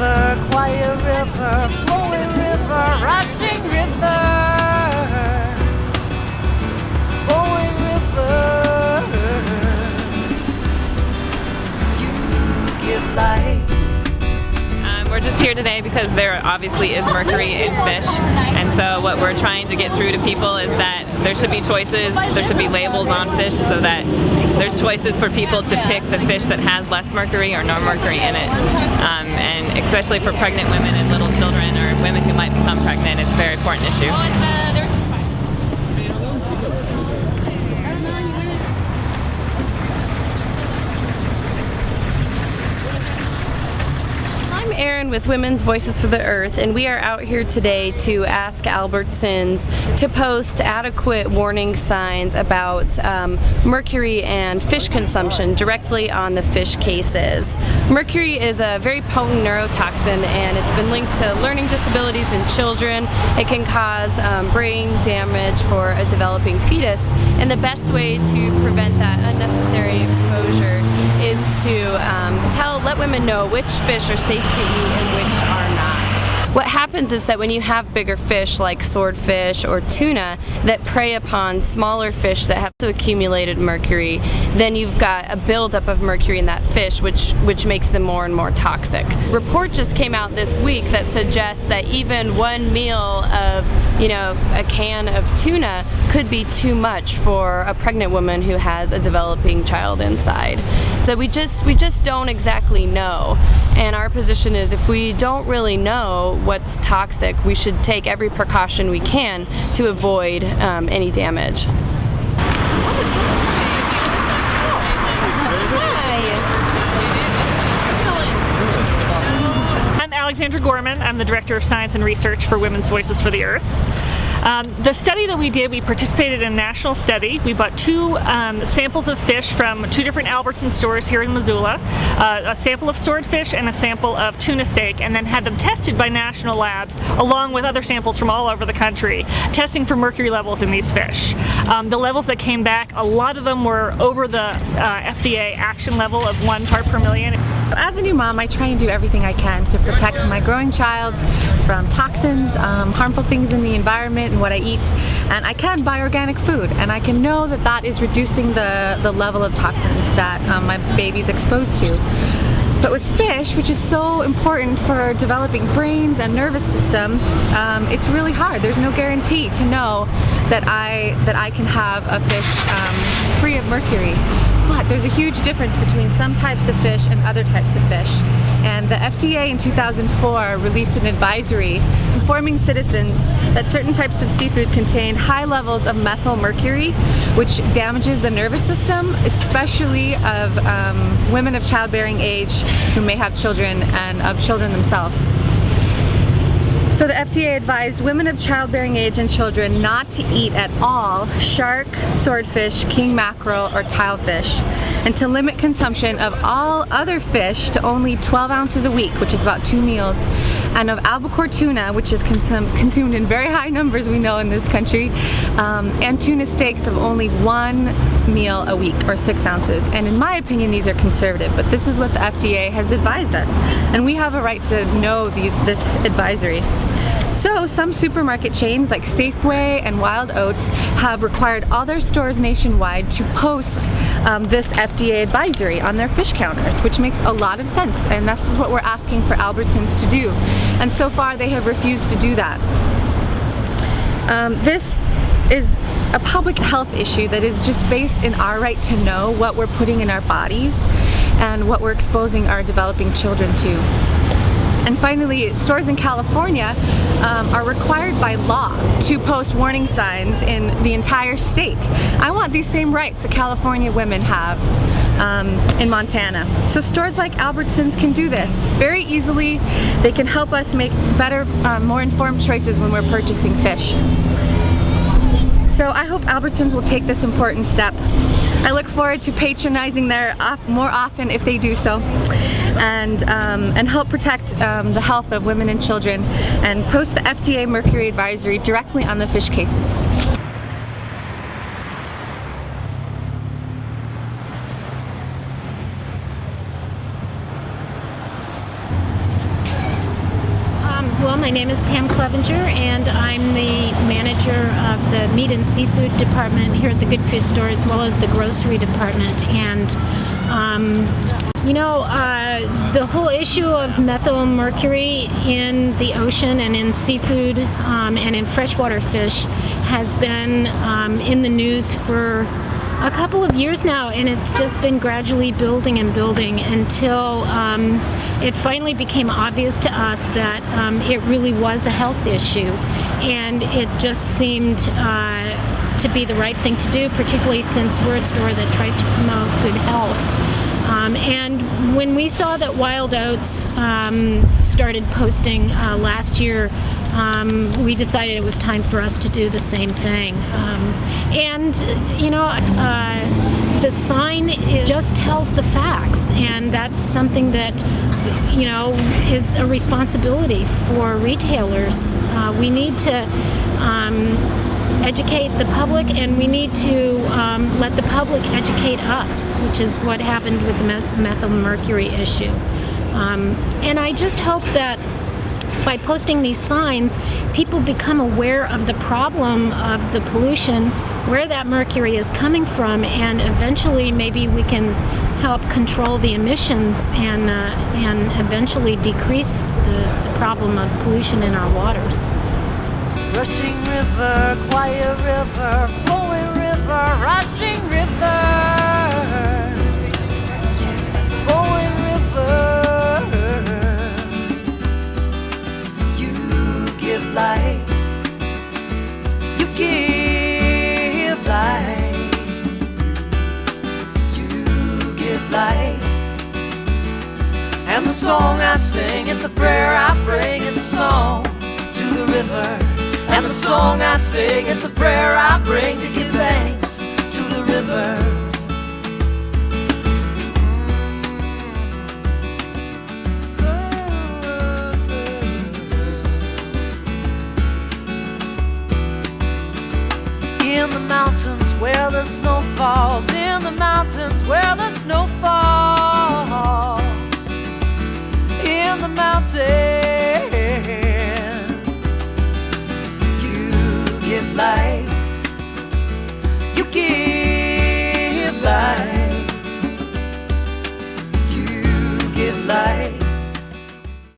river, quiet river, flowing river, rushing river, flowing river. You give life. We're just here today because there obviously is mercury in fish, and so what we're trying to get through to people is that there should be choices, there should be labels on fish so that there's choices for people to pick the fish that has less mercury or no mercury in it. And especially for pregnant women and little children or women who might become pregnant, it's a very important issue. Aaron with Women's Voices for the Earth, and we are out here today to ask Albertsons to post adequate warning signs about mercury and fish consumption directly on the fish cases. Mercury is a very potent neurotoxin, and it's been linked to learning disabilities in children. It can cause brain damage for a developing fetus, and the best way to prevent that unnecessary exposure is to let women know which fish are safe to eat and which are not. What happens is that when you have bigger fish like swordfish or tuna that prey upon smaller fish that have accumulated mercury, then you've got a buildup of mercury in that fish, which makes them more and more toxic. A report just came out this week that suggests that even one meal of, a can of tuna could be too much for a pregnant woman who has a developing child inside. So we just don't exactly know. And our position is, if we don't really know what's toxic, we should take every precaution we can to avoid any damage. I'm Alexandra Gorman. I'm the Director of Science and Research for Women's Voices for the Earth. The study that we did, we participated in a national study. We bought two samples of fish from two different Albertson stores here in Missoula, a sample of swordfish and a sample of tuna steak, and then had them tested by national labs along with other samples from all over the country, testing for mercury levels in these fish. The levels that came back, a lot of them were over the FDA action level of 1 part per million. As a new mom, I try and do everything I can to protect my growing child from toxins, harmful things in the environment and what I eat. And I can buy organic food, and I can know that that is reducing the level of toxins that my baby's exposed to. But with fish, which is so important for developing brains and nervous system, it's really hard. There's no guarantee to know that I can have a fish free of mercury. But there's a huge difference between some types of fish and other types of fish. And the FDA in 2004 released an advisory informing citizens that certain types of seafood contain high levels of methyl mercury, which damages the nervous system, especially of women of childbearing age who may have children and of children themselves. So the FDA advised women of childbearing age and children not to eat at all shark, swordfish, king mackerel, or tilefish, and to limit consumption of all other fish to only 12 ounces a week, which is about 2 meals, and of albacore tuna, which is consumed in very high numbers, we know, in this country, and tuna steaks of only 1 meal a week, or 6 ounces. And in my opinion, these are conservative, but this is what the FDA has advised us, and we have a right to know this advisory. So some supermarket chains like Safeway and Wild Oats have required all their stores nationwide to post this FDA advisory on their fish counters, which makes a lot of sense, and this is what we're asking for Albertsons to do. And so far they have refused to do that. This is a public health issue that is just based in our right to know what we're putting in our bodies and what we're exposing our developing children to. And finally, stores in California are required by law to post warning signs in the entire state. I want these same rights that California women have in Montana. So stores like Albertsons can do this very easily. They can help us make better, more informed choices when we're purchasing fish. So I hope Albertsons will take this important step. I look forward to patronizing there more often if they do so, and help protect the health of women and children, and post the FDA mercury advisory directly on the fish cases. My name is Pam Clevenger, and I'm the manager of the meat and seafood department here at the Good Food Store, as well as the grocery department. And the whole issue of methylmercury in the ocean and in seafood and in freshwater fish has been in the news for a couple of years now, and it's just been gradually building and building until it finally became obvious to us that it really was a health issue, and it just seemed to be the right thing to do, particularly since we're a store that tries to promote good health. And when we saw that Wild Oats started posting last year, we decided it was time for us to do the same thing. The sign, it just tells the facts, and that's something that is a responsibility for retailers. We need to educate the public, and we need to let the public educate us, which is what happened with the methylmercury issue. And I just hope that by posting these signs, people become aware of the problem of the pollution, where that mercury is coming from, and eventually maybe we can help control the emissions and eventually decrease the problem of pollution in our waters. Rushing river, quiet river, flowing river, rushing river, flowing river. You give life, you give life, you give life. And the song I sing, it's a prayer I bring, it's a song to the river. And the song I sing is a prayer I bring to give thanks to the river. In the mountains where the snow falls, in the mountains where the snow falls, in the mountains give life, you give life, you give life.